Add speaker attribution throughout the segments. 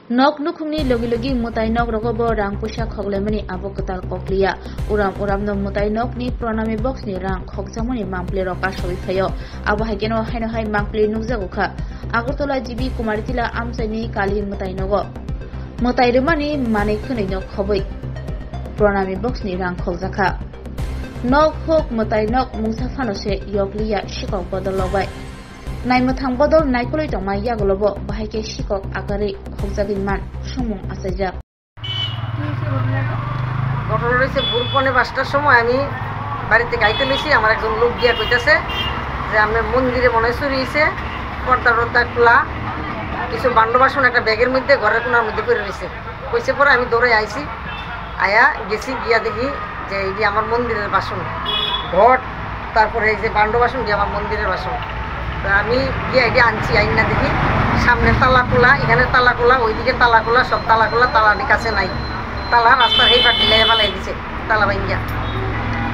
Speaker 1: nok nukhungni logi logi mutai nok rogobo rang pusa khoglemani abo katal kokliya uram no mutai nok ni pranami box ni rang khogjamani mample roka sobi phayo abo haigeno haino hai mample nukjagukha agartala jibi kumaritila amsaini kali mutai nogo mutai rumani mane khunai no khoboi pranami box ni rang khogjaka nok hok mutai nok mungsa phanose yokliya shikok bodolobai naimthang bodol naikoloi tongmai yagolobo bahaike shikok akare khokjagin সমং আসাইজাক
Speaker 2: ঘটনা হয়েছে ভোরপনে ৫টার সময় আমি বাড়িতে গাইতে লইছি আমার একজন লোক গিয়া কইতাছে যে আমি মন্দিরে মনে চুরি হয়েছে পর্দা টর্দা খোলা কিছু বান্ড বাসন একটা ব্যাগের মধ্যে ঘরের কোনার মধ্যে করে রয়েছে কইছে পরে আমি দৌড়ে আইছি আয়া গেছি গিয়া দেখি যে এই যে আমার মন্দিরের বাসন ঘট তারপরে এই যে বান্ড বাসন দিয়ে আমার মন্দিরের বাসন আমি গিয়ে এটি আনছি আইন না দেখি সামনে তালা খোলা এখানে তালা খোলা ওইদিকে তালা খোলা সব তালা খোলা তালার কাছে নাই তালা রাস্তার এই পাটি লেগে ফেলাই দিছে তালা ভাঙ্গিয়া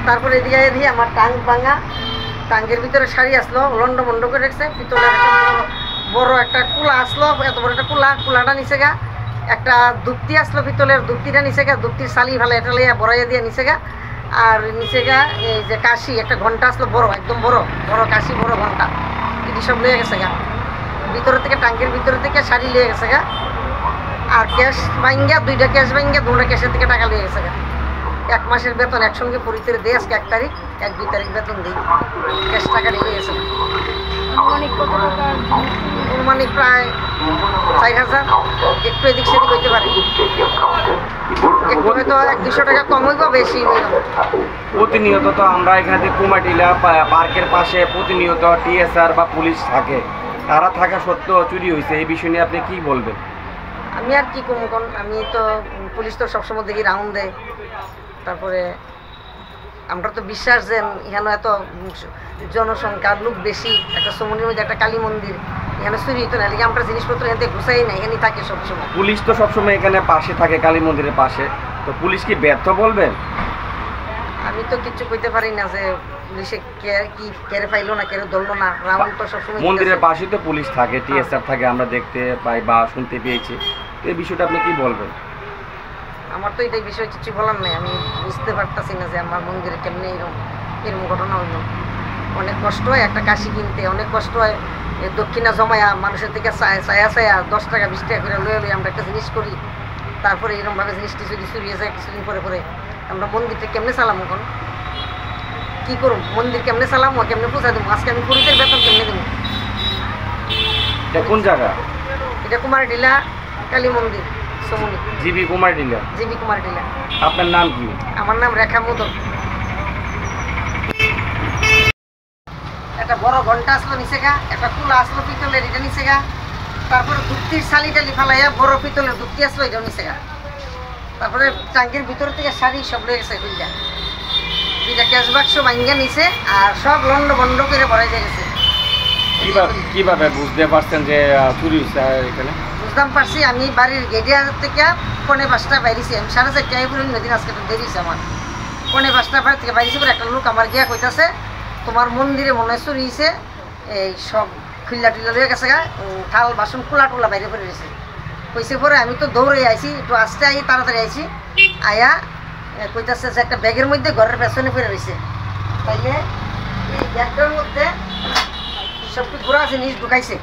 Speaker 2: তারপরে এদিকে দিয়ে আমার টাঙ্ক ভাঙা টাঙ্কের ভিতরে শাড়ি আসলো লন্ড মন্ড করে রেখেছে পিতলের বড় একটা কুলা আসলো এত বড় একটা কুলাটা নিচে গা একটা দুপ্তি আসলো পিতলের দুপ্তিটা নিচে গা দুপ্তির শালি ভালো এটা লিয়া বড়াইয়া দিয়ে নিচে গা আর নিচে গা এই যে কাশি একটা ঘন্টা আসলো বড় একদম বড় বড় কাশি বড় ঘন্টা এটি সব লিয়ে গেছে গা ভিতর থেকে টাঙ্কের ভিতর থেকে শাড়ি লিয়ে গেছে গা আর ক্যাশ ভাঙ্গা দুইটা ক্যাশ ভাঙ্গা দুটা ক্যাশের থেকে টাকা লিয়ে গেছে গা 1 মাসের বেতন একসঙ্গে পরিতের দেয় আজকে 1 তারিখ 1-2 তারিখ বেতন দিই ক্যাশ টাকা নিয়ে গেছে অনুমানিক প্রায় 4,000 একটু এদিক সেদিক হইতে পারে একটু হয়তো 100-200 টাকা কম হইব বেশি
Speaker 3: প্রতিনিয়ত তো আমরা এখানে কুমাটিলা পার্কের পাশে প্রতিনিয়ত টিএসআর বা পুলিশ থাকে তারা থাকা সত্ত্বেও চুরি হয়েছে এই বিষয় নিয়ে আপনি কি বলবেন?
Speaker 2: আমি আর কি কম কোন আমি তো পুলিশ তো সবসময় দেখি রাউন্ড দেয় তারপরে আমরা তো বিশ্বাস যে এখানে এত জনসংখ্যার লোক বেশি একটা সমনির মধ্যে একটা কালী মন্দির এখানে চুরি হতো না লিখে আমরা জিনিসপত্র এখান থেকে ঘুষাই না এখানেই থাকে সবসময়
Speaker 3: পুলিশ তো সবসময় এখানে পাশে থাকে কালী মন্দিরের পাশে তো পুলিশ কি ব্যর্থ বলবেন?
Speaker 2: আমি তো কিছু কইতে পারি না যে পুলিশে কি কেড়ে পাইলো না কেড়ে ধরলো না রাউন্ড তো সবসময়
Speaker 3: মন্দিরের পাশে তো পুলিশ থাকে টিএসআর থাকে আমরা দেখতে পাই বা শুনতে পেয়েছি এই বিষয়টা আপনি কি বলবেন?
Speaker 2: আমার তো এই বিষয়ে কিছু বলার নাই আমি বুঝতে পারতাছি না যে আমার মন্দিরে কেমনে এরকম ঘটনা হইল অনেক কষ্ট হয় একটা কাশি কিনতে অনেক কষ্ট হয় দক্ষিণা জমায়া মানুষের থেকে ছায়া 10 টাকা 20 টাকা করে লয়ে আমরা একটা জিনিস করি তারপরে এরকমভাবে জিনিসটি যদি চুরি হয়ে যায় কিছুদিন পরে আমরা মন্দিরটা কেমনে চালাম এখন কি করুম মন্দির কেমনে চালাম কেমনে পূজা দেবো আজকে আমি পুরীতের বেতন কেমনে দেবো
Speaker 3: এটা কোন জায়গা?
Speaker 2: এটা কুমারটিলা কালী মন্দির সমনি
Speaker 3: জিবি কুমারটিলা
Speaker 2: আপনার
Speaker 3: নাম কি?
Speaker 2: আমার নাম রেখা মুদল একটা বড় ঘন্টা আসলো নিচে গা একটা কুলা আসলো পিতলের এটা নিচে গা তারপরে দুপ্তির শালি টালি ফালাইয়া বড় পিতলের দুপ্তি আসলো এটাও নিচে গা তারপরে টাঙ্কির ভিতর থেকে শাড়ি সব রয়ে গেছে দুইটা ক্যাশ বাক্স ভাঙ্গা নিচে আর সব লন্ড বন্ড করে ভরাই দিয়ে গেছে
Speaker 3: কিভাবে বুঝতে পারছেন যে চুরি হয়েছে এখানে?
Speaker 2: বুঝতাম পারছি আমি বাড়ির গেটে থেকে 4:30 বাইরেছি আমি 4:30 পুরো নদীন আজকে তো দেরিছে আমার 4:30 বাড়ি থেকে বাইরেছি পরে একটা লোক আমার গিয়া কইতাছে তোমার মন্দিরে মনে হয় চুরি হয়েছে এই সব খুল্লা টুল্লা লয়ে গেছে গা থাল বাসন খোলা টোলা বাইরে পড়ে রয়েছে কইছে পরে আমি তো দৌড়ে আইছি একটু আসতে আই তাড়াতাড়ি আইছি আয়া কইতাছে যে একটা ব্যাগের মধ্যে ঘরের পেছনে পড়ে রয়েছে তাইলে এই ব্যাগটার মধ্যে সব ঘোরা জিনিস ঢুকাইছে